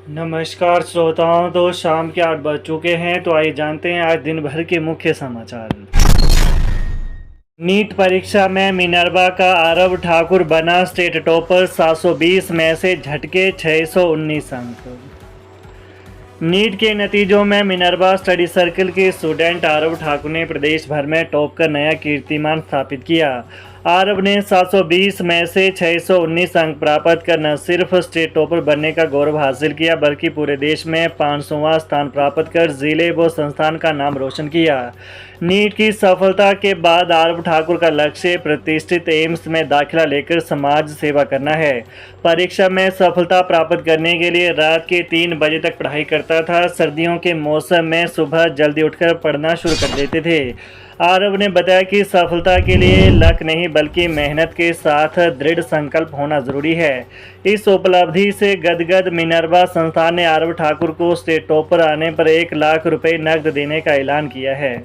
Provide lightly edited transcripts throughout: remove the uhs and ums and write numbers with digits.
नमस्कार श्रोताओं। तो शाम के 8 बज चुके हैं, तो आइए जानते हैं आज दिन भर के मुख्य समाचार। नीट परीक्षा में मिनर्वा का आरव ठाकुर बना स्टेट टॉपर, 720 में से झटके 619 अंक। नीट के नतीजों में मिनर्वा स्टडी सर्कल के स्टूडेंट आरव ठाकुर ने प्रदेश भर में टॉप कर नया कीर्तिमान स्थापित किया। आरव ने 720 में से 619 अंक प्राप्त कर न सिर्फ स्टेट टॉपर बनने का गौरव हासिल किया, बल्कि पूरे देश में 500वां स्थान प्राप्त कर जिले व संस्थान का नाम रोशन किया। नीट की सफलता के बाद आरव ठाकुर का लक्ष्य प्रतिष्ठित एम्स में दाखिला लेकर समाज सेवा करना है। परीक्षा में सफलता प्राप्त करने के लिए रात के 3 बजे तक पढ़ाई करता था। सर्दियों के मौसम में सुबह जल्दी उठकर पढ़ना शुरू कर देते थे। आरव ने बताया कि सफलता के लिए लक नहीं बल्कि मेहनत के साथ दृढ़ संकल्प होना जरूरी है। इस उपलब्धि से गदगद मिनर्वा संस्थान ने आरव ठाकुर को स्टेट टॉपर आने पर 1 लाख रुपए नकद देने का ऐलान किया है।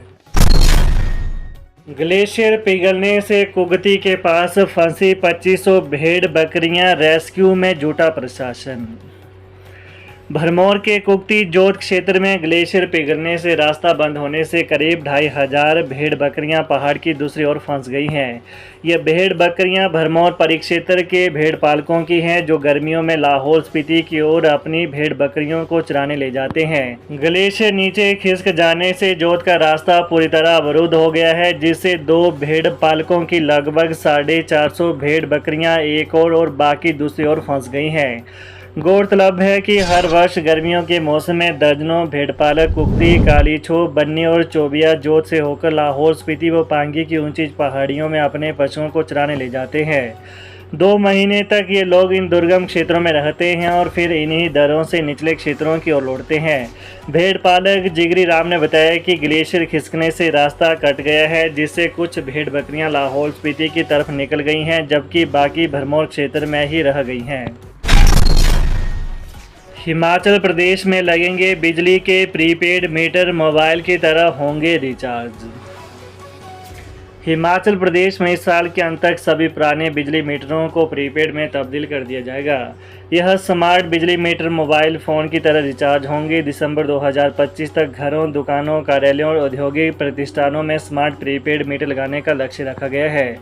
ग्लेशियर पिघलने से कुगती के पास फंसी 2500 भेड़ बकरियां, रेस्क्यू में जुटा प्रशासन। भरमौर के कुगती जोत क्षेत्र में ग्लेशियर पिघलने से रास्ता बंद होने से करीब 2500 भेड़ बकरियां पहाड़ की दूसरी ओर फंस गई हैं। ये भेड़ बकरियां भरमौर परिक्षेत्र के भेड़ पालकों की हैं, जो गर्मियों में लाहौल स्पीति की ओर अपनी भेड़ बकरियों को चराने ले जाते हैं। ग्लेशियर नीचे खिसक जाने से जोत का रास्ता पूरी तरह अवरुद्ध हो गया है, जिससे 2 भेड़ पालकों की लगभग 450 भेड़ बकरियां एक और बाकी दूसरी ओर फंस गई हैं। गौरतलब है कि हर वर्ष गर्मियों के मौसम में दर्जनों भेड़पालक कुगती, कालीछो, बन्नी और चोबिया जोत से होकर लाहौल स्पीति व पांगी की ऊंची पहाड़ियों में अपने पशुओं को चराने ले जाते हैं। 2 महीने तक ये लोग इन दुर्गम क्षेत्रों में रहते हैं और फिर इन्हीं दरों से निचले क्षेत्रों की ओर लौटते हैं। भेड़पालक जिगरी राम ने बताया कि ग्लेशियर खिसकने से रास्ता कट गया है, जिससे कुछ भेड़ बकरियां लाहौल स्पीति की तरफ निकल गई हैं, जबकि बाकी भरमौर क्षेत्र में ही रह गई हैं। हिमाचल प्रदेश में लगेंगे बिजली के प्रीपेड मीटर, मोबाइल की तरह होंगे रिचार्ज। हिमाचल प्रदेश में इस साल के अंत तक सभी पुराने बिजली मीटरों को प्रीपेड में तब्दील कर दिया जाएगा। यह स्मार्ट बिजली मीटर मोबाइल फ़ोन की तरह रिचार्ज होंगे। दिसंबर 2025 तक घरों, दुकानों, कार्यालयों और औद्योगिक प्रतिष्ठानों में स्मार्ट प्रीपेड मीटर लगाने का लक्ष्य रखा गया है।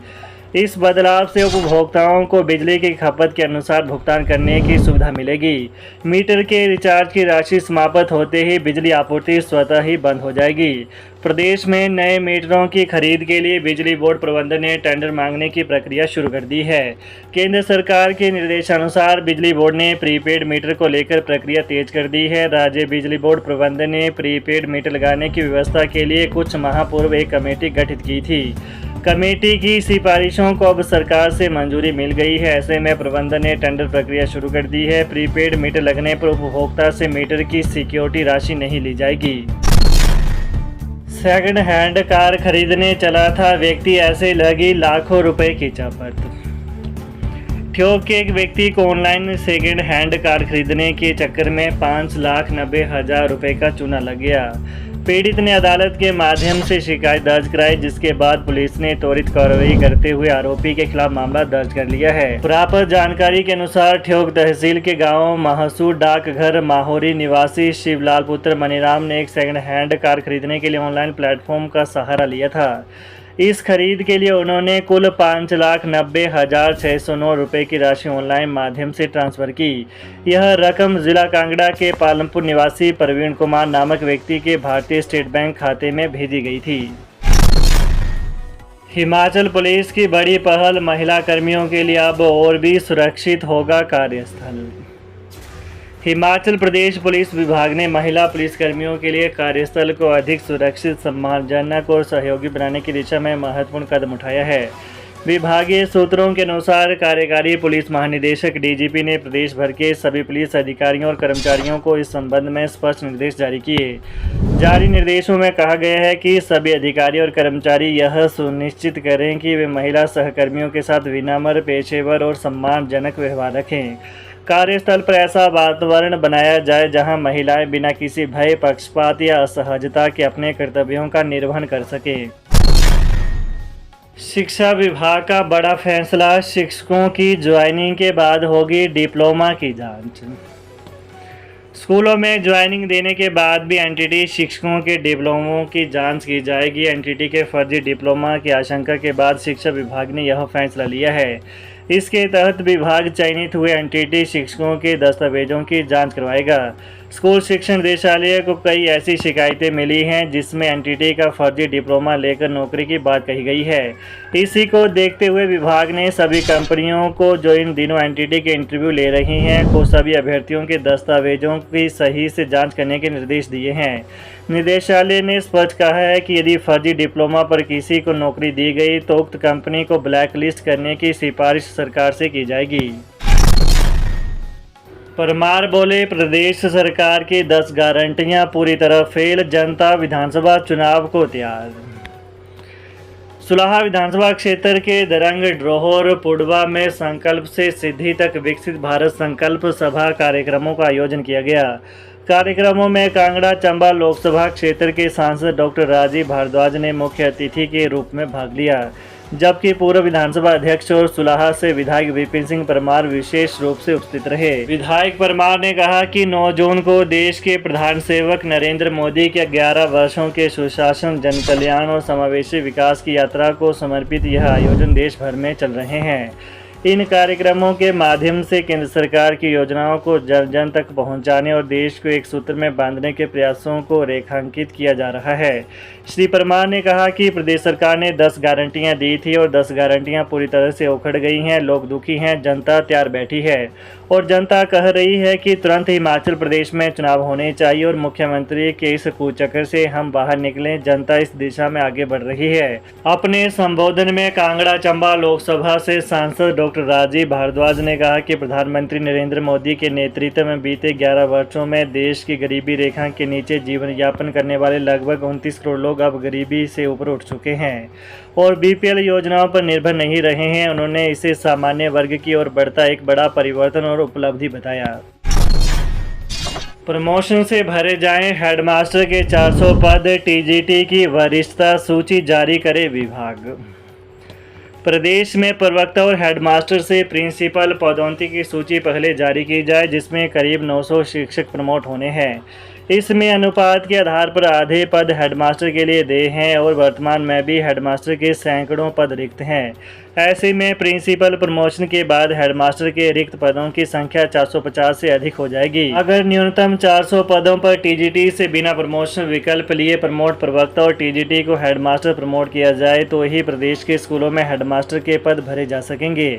इस बदलाव से उपभोक्ताओं को बिजली की खपत के अनुसार भुगतान करने की सुविधा मिलेगी। मीटर के रिचार्ज की राशि समाप्त होते ही बिजली आपूर्ति स्वतः ही बंद हो जाएगी। प्रदेश में नए मीटरों की खरीद के लिए बिजली बोर्ड प्रबंधन ने टेंडर मांगने की प्रक्रिया शुरू कर दी है। केंद्र सरकार के निर्देशानुसार बिजली बोर्ड ने प्रीपेड मीटर को लेकर प्रक्रिया तेज कर दी है। राज्य बिजली बोर्ड प्रबंधन ने प्रीपेड मीटर लगाने की व्यवस्था के लिए कुछ माह पूर्व एक कमेटी गठित की थी। कमेटी की सिफारिशों को अब सरकार से मंजूरी मिल गई है। ऐसे में प्रबंधन ने टेंडर प्रक्रिया शुरू कर दी है। प्रीपेड मीटर लगने पर उपभोक्ता से मीटर की सिक्योरिटी राशि नहीं ली जाएगी। सेकंड हैंड कार खरीदने चला था व्यक्ति, ऐसे लगी लाखों रुपए की चपत। ठियोग के एक व्यक्ति को ऑनलाइन सेकंड हैंड कार खरीदने के चक्कर में 5,90,000 रुपए का चूना लग गया। पीड़ित ने अदालत के माध्यम से शिकायत दर्ज कराई, जिसके बाद पुलिस ने त्वरित कार्रवाई करते हुए आरोपी के खिलाफ मामला दर्ज कर लिया है। प्राप्त जानकारी के अनुसार ठियोग तहसील के गांव महसूर डाकघर माहौरी निवासी शिवलाल पुत्र मनीराम ने एक सेकंड हैंड कार खरीदने के लिए ऑनलाइन प्लेटफॉर्म का सहारा लिया था। इस खरीद के लिए उन्होंने कुल 5,90,609 रुपये की राशि ऑनलाइन माध्यम से ट्रांसफ़र की। यह रकम जिला कांगड़ा के पालमपुर निवासी प्रवीण कुमार नामक व्यक्ति के भारतीय स्टेट बैंक खाते में भेजी गई थी। हिमाचल पुलिस की बड़ी पहल, महिला कर्मियों के लिए अब और भी सुरक्षित होगा कार्यस्थल। हिमाचल प्रदेश पुलिस विभाग ने महिला पुलिसकर्मियों के लिए कार्यस्थल को अधिक सुरक्षित, सम्मानजनक और सहयोगी बनाने की दिशा में महत्वपूर्ण कदम उठाया है। विभागीय सूत्रों के अनुसार कार्यकारी पुलिस महानिदेशक डीजीपी ने प्रदेश भर के सभी पुलिस अधिकारियों और कर्मचारियों को इस संबंध में स्पष्ट निर्देश जारी किए। जारी निर्देशों में कहा गया है कि सभी अधिकारी और कर्मचारी यह सुनिश्चित करें कि वे महिला सहकर्मियों के साथ विनम्र, पेशेवर और सम्मानजनक व्यवहार रखें। कार्यस्थल पर ऐसा वातावरण बनाया जाए जहां महिलाएं बिना किसी भय, पक्षपात या असहजता के अपने कर्तव्यों का निर्वहन कर सकें। शिक्षा विभाग का बड़ा फैसला, शिक्षकों की ज्वाइनिंग के बाद होगी डिप्लोमा की जांच। स्कूलों में ज्वाइनिंग देने के बाद भी एनटीटी शिक्षकों के डिप्लोमों की जांच की जाएगी। एनटीटी के फर्जी डिप्लोमा की आशंका के बाद शिक्षा विभाग ने यह फैसला लिया है। इसके तहत विभाग चयनित हुए एनटीटी शिक्षकों के दस्तावेजों की जांच करवाएगा। स्कूल शिक्षा निदेशालय को कई ऐसी शिकायतें मिली हैं जिसमें एनटीटी का फर्जी डिप्लोमा लेकर नौकरी की बात कही गई है। इसी को देखते हुए विभाग ने सभी कंपनियों को जो इन दिनों एनटीटी के इंटरव्यू ले रही हैं को सभी अभ्यर्थियों के दस्तावेजों की सही से जांच करने के निर्देश दिए हैं। निदेशालय ने स्पष्ट कहा है कि यदि फर्जी डिप्लोमा पर किसी को नौकरी दी गई तो उक्त कंपनी को ब्लैक लिस्ट करने की सिफारिश सरकार से की जाएगी। परमार बोले, प्रदेश सरकार की 10 गारंटियां पूरी तरह फेल, जनता विधानसभा चुनाव को तैयार। सुलाहा विधानसभा क्षेत्र के दरंग ड्रोहर पुडवा में संकल्प से सिद्धि तक विकसित भारत संकल्प सभा कार्यक्रमों का आयोजन किया गया। कार्यक्रमों में कांगड़ा चंबा लोकसभा क्षेत्र के सांसद डॉक्टर राजीव भारद्वाज ने मुख्य अतिथि के रूप में भाग लिया, जबकि पूर्व विधानसभा अध्यक्ष और सुलाहा से विधायक विपिन सिंह परमार विशेष रूप से उपस्थित रहे। विधायक परमार ने कहा कि 9 जून को देश के प्रधान सेवक नरेंद्र मोदी के 11 वर्षों के सुशासन, जनकल्याण और समावेशी विकास की यात्रा को समर्पित यह आयोजन देश भर में चल रहे हैं। इन कार्यक्रमों के माध्यम से केंद्र सरकार की योजनाओं को जन जन तक पहुंचाने और देश को एक सूत्र में बांधने के प्रयासों को रेखांकित किया जा रहा है। श्री परमार ने कहा कि प्रदेश सरकार ने 10 गारंटियां दी थी और 10 गारंटियां पूरी तरह से उखड़ गई हैं। लोग दुखी हैं, जनता तैयार बैठी है और जनता कह रही है कि तुरंत हिमाचल प्रदेश में चुनाव होने चाहिए और मुख्यमंत्री के इस कुचक्र से हम बाहर निकलें। जनता इस दिशा में आगे बढ़ रही है। अपने संबोधन में कांगड़ा चंबा लोकसभा से सांसद डॉक्टर राजीव भारद्वाज ने कहा कि प्रधानमंत्री नरेंद्र मोदी के नेतृत्व में बीते 11 वर्षों में देश की गरीबी रेखा के नीचे जीवन यापन करने वाले लगभग 29 करोड़ लोग अब गरीबी से ऊपर उठ चुके हैं और बीपीएल योजनाओं पर निर्भर नहीं रहे हैं। उन्होंने इसे सामान्य वर्ग की ओर बढ़ता एक बड़ा परिवर्तन और उपलब्धि बताया। प्रमोशन से भरे जाएं हेडमास्टर के 400 पद, टीजीटी की वरिष्ठता सूची जारी करे विभाग। प्रदेश में प्रवक्ता और हेडमास्टर से प्रिंसिपल पदोन्नति की सूची पहले जारी की जाए, जिसमें करीब 900 शिक्षक प्रमोट होने हैं। इसमें अनुपात के आधार पर आधे पद हेडमास्टर के लिए देय हैं और वर्तमान में भी हेडमास्टर के सैकड़ों पद रिक्त हैं। ऐसे में प्रिंसिपल प्रमोशन के बाद हेडमास्टर के रिक्त पदों की संख्या 450 से अधिक हो जाएगी। अगर न्यूनतम 400 पदों पर टीजीटी से बिना प्रमोशन विकल्प लिए प्रमोट प्रवक्ता और टीजीटी को हेडमास्टर प्रमोट किया जाए तो ही प्रदेश के स्कूलों में हेडमास्टर के पद भरे जा सकेंगे।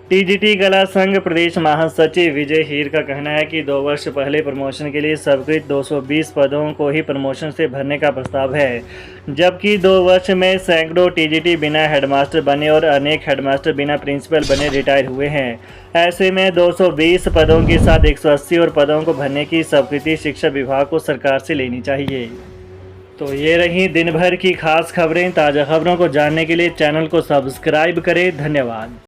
टीजीटी कला संघ प्रदेश महासचिव विजय हीर का कहना है कि 2 वर्ष पहले प्रमोशन के लिए स्वीकृत 220 पदों को ही प्रमोशन से भरने का प्रस्ताव है, जबकि 2 वर्ष में सैकड़ों टीजीटी बिना हेडमास्टर बने और अनेक हेडमास्टर बिना प्रिंसिपल बने रिटायर हुए हैं। ऐसे में 220 पदों के साथ 180 और पदों को भरने की स्वीकृति शिक्षा विभाग को सरकार से लेनी चाहिए। तो ये रही दिन भर की खास खबरें। ताज़ा खबरों को जानने के लिए चैनल को सब्सक्राइब करें। धन्यवाद।